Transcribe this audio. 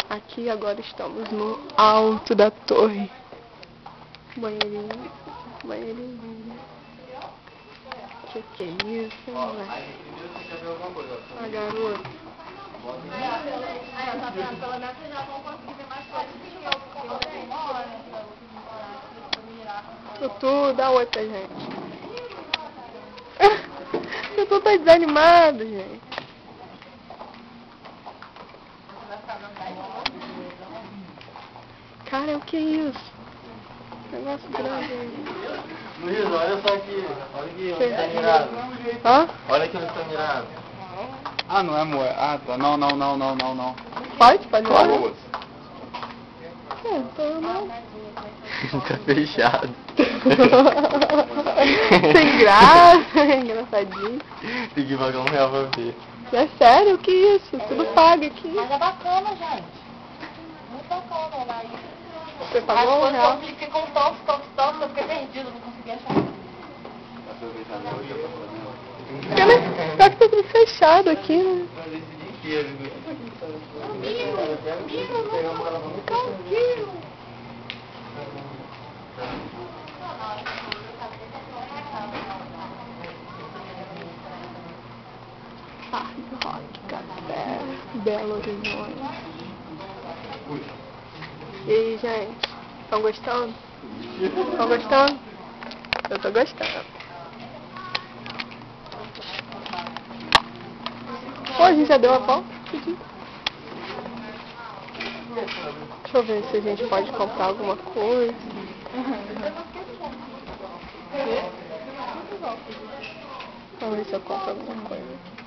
Aqui agora estamos no alto da torre. Banheirinho, banheirinho. Que é isso, hein, moleque? A garota. Pelo menos vocês já vão conseguir ver mais coisas do que eu, porque eu demoro, né? Tutu, dá oi pra gente. Tutu tá desanimado, gente. Cara, o que é isso? Negócio grande aí. Luiz, olha só aqui. Olha aqui, onde tá mirado. Hã? Olha aqui onde tá mirado. Ah, não é moeda. Ah, tá. Não. Pode falar? Duas. Então não. Tá fechado. Sem graça, engraçadinho. Tem que pagar R$1 pra ver. É sério, o que é isso? Tudo paga aqui. Mas é bacana, gente. Muito bacana, lá. Você pagou Aí, R$1? quando eu fiquei com toque, eu fiquei perdido, não consegui achar. Tá tudo fechado aqui, né? Hard Rock Café, Belo Horizonte. E aí, gente? Estão gostando? Estão gostando? Eu tô gostando. Pô, a gente já deu a volta? Deixa eu ver se a gente pode comprar alguma coisa. Vamos ver se eu compro alguma coisa.